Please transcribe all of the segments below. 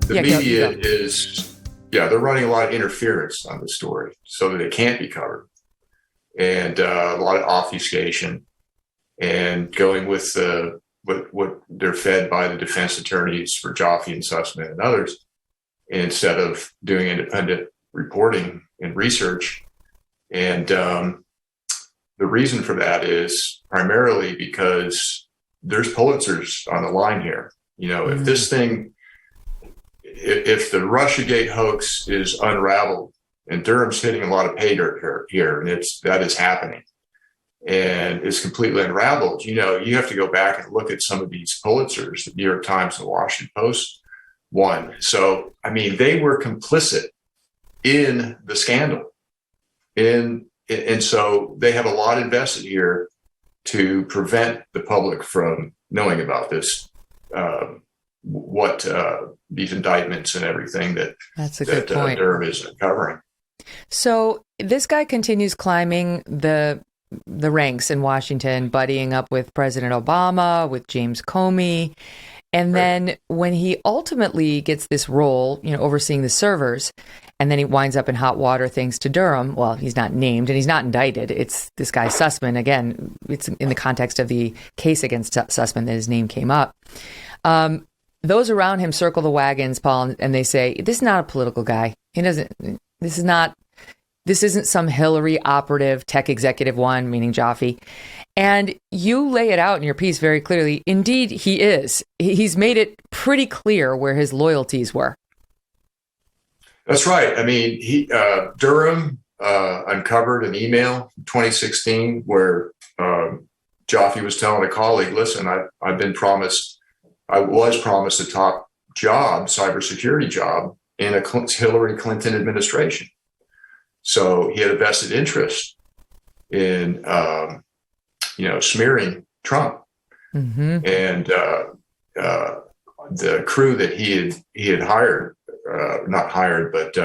The media is, they're running a lot of interference on the story so that it can't be covered, and a lot of obfuscation, and going with what they're fed by the defense attorneys for Joffe and Sussman and others, instead of doing independent reporting and research. And the reason for that is primarily because there's Pulitzers on the line here. If this thing, if the Russiagate hoax is unraveled, and Durham's hitting a lot of pay dirt here, and that is happening, and it's completely unraveled, you have to go back and look at some of these Pulitzers, the New York Times and the Washington Post won. So, they were complicit in the scandal. And so they have a lot invested here to prevent the public from knowing about this, what these indictments and everything that's a good point. Durham is covering. So this guy continues climbing the ranks in Washington, buddying up with President Obama, with James Comey. And then when he ultimately gets this role, overseeing the servers, and then he winds up in hot water thanks to Durham. Well, he's not named and he's not indicted. It's this guy Sussman. Again, it's in the context of the case against Sussman that his name came up. Those around him circle the wagons, Paul, and they say, this is not a political guy. This isn't some Hillary operative tech executive one, meaning Joffe. And you lay it out in your piece very clearly. Indeed, he is. He's made it pretty clear where his loyalties were. That's right. Durham uncovered an email in 2016 where Joffe was telling a colleague, listen, I was promised a top job, cybersecurity job, in a Hillary Clinton administration. So he had a vested interest in, smearing Trump. Mm-hmm. And the crew that he had hired, not hired, but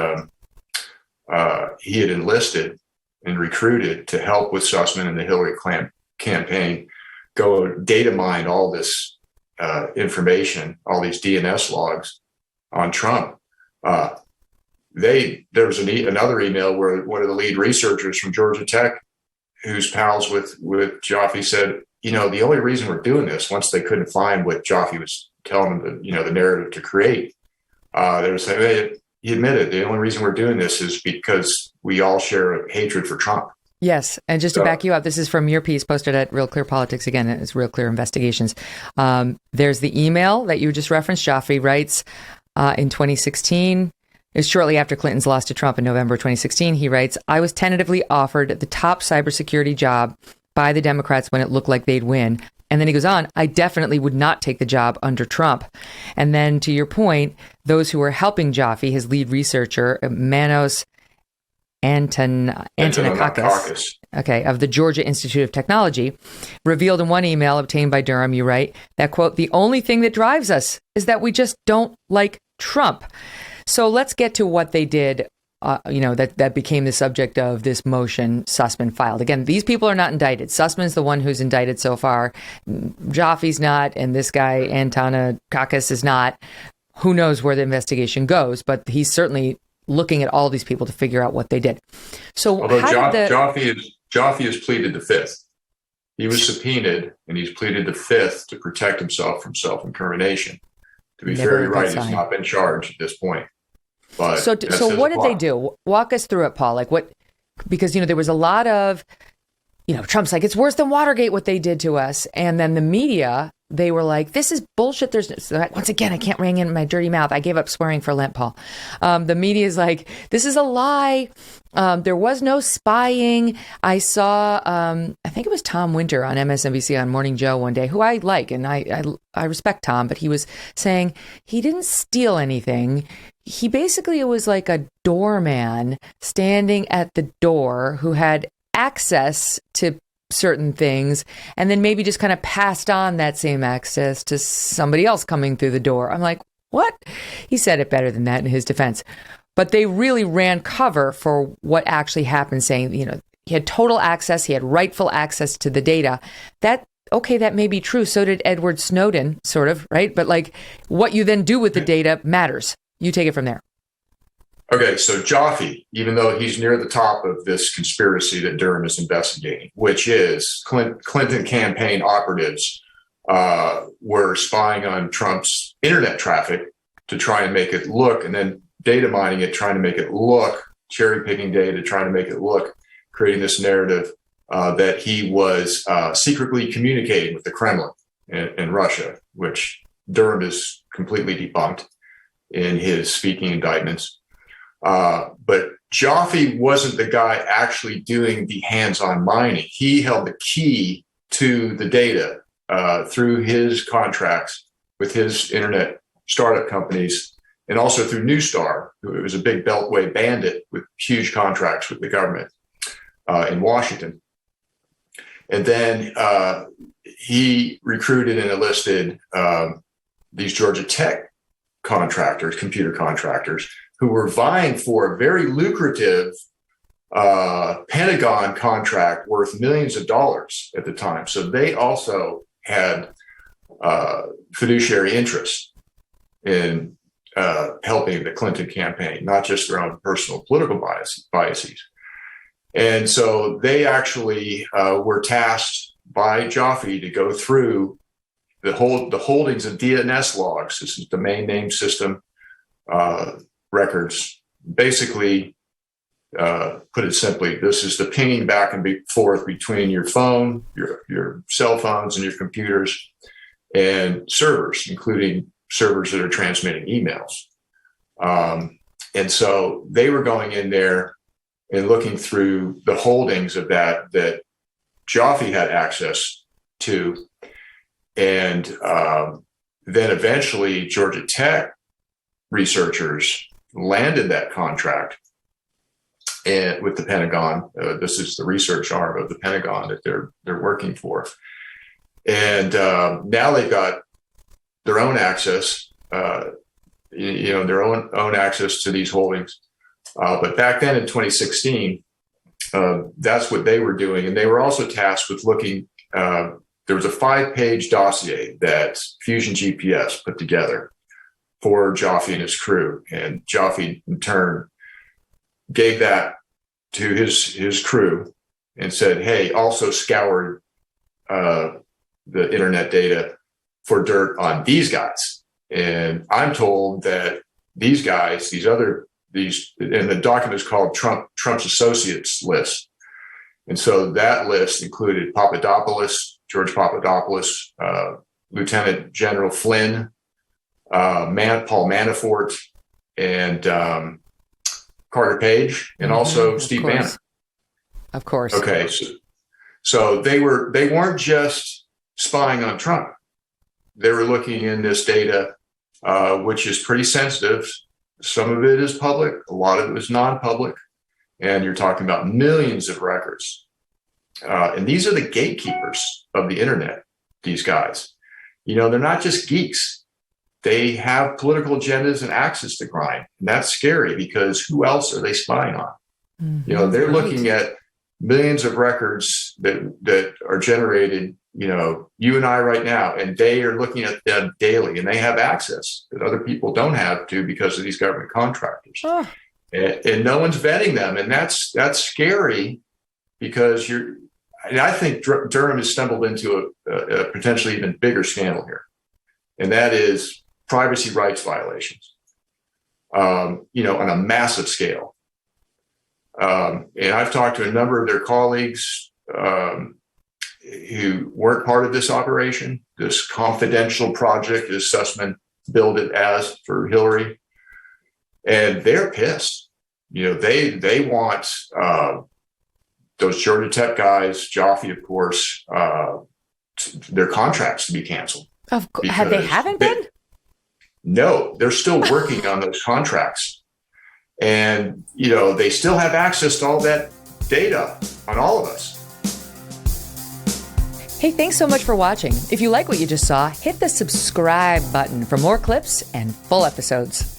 he had enlisted and recruited to help with Sussman and the Hillary campaign, go data mine all this information, all these DNS logs on Trump. There was another email where one of the lead researchers from Georgia Tech, who's pals with Joffe, said, the only reason we're doing this, once they couldn't find what Joffe was telling them, the narrative to create, they were saying, hey, he admitted the only reason we're doing this is because we all share a hatred for Trump. Yes. And just to back you up, this is from your piece posted at Real Clear Politics. Again, it's Real Clear Investigations. There's the email that you just referenced. Joffe writes in 2016, it's shortly after Clinton's loss to Trump in November 2016. He writes, I was tentatively offered the top cybersecurity job by the Democrats when it looked like they'd win. And then he goes on, I definitely would not take the job under Trump. And then to your point, those who were helping Joffe, his lead researcher, Manos Antonakakis, of the Georgia Institute of Technology, revealed in one email obtained by Durham, you write, that, quote, the only thing that drives us is that we just don't like Trump. So let's get to what they did, that became the subject of this motion Sussman filed. Again, these people are not indicted. Sussman's the one who's indicted so far. Joffe's not, and this guy, Antonakakis, is not. Who knows where the investigation goes, but he's certainly looking at all these people to figure out what they did. So although Joffe has pleaded the fifth. He was subpoenaed, and he's pleaded the fifth to protect himself from self-incrimination. To be fair, you're right, he's not been charged at this point. But so what did they do? Walk us through it, Paul. Because there was a lot of, Trump's like, it's worse than Watergate what they did to us. And then the media, they were like, this is bullshit. Once again, I can't ring in my dirty mouth. I gave up swearing for Lent, Paul. The media is like, this is a lie. There was no spying. I saw, I think it was Tom Winter on MSNBC on Morning Joe one day, who I like, and I respect Tom, but he was saying he didn't steal anything. He basically was like a doorman standing at the door who had access to certain things and then maybe just kind of passed on that same access to somebody else coming through the door. I'm like, what? He said it better than that in his defense. But they really ran cover for what actually happened, saying, he had total access, he had rightful access to the data. That may be true. So did Edward Snowden, sort of, right? But what you then do with the data matters. You take it from there. Okay, so Joffe, even though he's near the top of this conspiracy that Durham is investigating, which is Clinton campaign operatives were spying on Trump's internet traffic to try and make it look, and then data mining it, trying to make it look, cherry picking data, trying to make it look, creating this narrative that he was secretly communicating with the Kremlin and Russia, which Durham is completely debunked in his speaking indictments. But Joffe wasn't the guy actually doing the hands-on mining. He held the key to the data through his contracts with his internet startup companies, and also through Newstar, who was a big Beltway bandit with huge contracts with the government in Washington. And then he recruited and enlisted these Georgia Tech contractors, computer contractors, who were vying for a very lucrative Pentagon contract worth millions of dollars at the time. So they also had fiduciary interest in helping the Clinton campaign, not just their own personal political biases. And so they actually were tasked by Joffe to go through the holdings of DNS logs. This is domain name system records. Basically, put it simply, this is the pinging back and forth between your phone, your cell phones, and your computers, and servers, including servers that are transmitting emails. And so they were going in there and looking through the holdings of that Joffe had access to. And then eventually Georgia Tech researchers landed that contract and with the Pentagon. This is the research arm of the Pentagon that they're working for. And now they've got their own access, their own access to these holdings. But back then in 2016, that's what they were doing. And they were also tasked with looking, there was a 5-page dossier that Fusion GPS put together for Joffe and his crew. And Joffe, in turn, gave that to his crew and said, hey, also scour the internet data for dirt on these guys. And I'm told that these guys, and the document is called Trump's Associates List. And so that list included George Papadopoulos, Lieutenant General Flynn, Paul Manafort, and Carter Page, and also Steve Bannon. Of course. Okay, so they weren't just spying on Trump. They were looking in this data, which is pretty sensitive. Some of it is public, a lot of it is non-public, and you're talking about millions of records. And these are the gatekeepers of the internet, these guys. They're not just geeks. They have political agendas and axes to grind. And that's scary because who else are they spying on? Mm-hmm. They're looking at millions of records that are generated, you and I right now, and they are looking at them daily, and they have access that other people don't have to because of these government contractors. Oh. And no one's vetting them. And that's scary because I think Durham has stumbled into a potentially even bigger scandal here. And that is privacy rights violations, on a massive scale. And I've talked to a number of their colleagues who weren't part of this operation, this confidential project, as Sussman billed it as for Hillary. And they're pissed. They want those Georgia Tech guys, Joffe, of course, their contracts to be canceled. Have they haven't been? No, they're still working on those contracts. And, they still have access to all that data on all of us. Hey, thanks so much for watching. If you like what you just saw, hit the subscribe button for more clips and full episodes.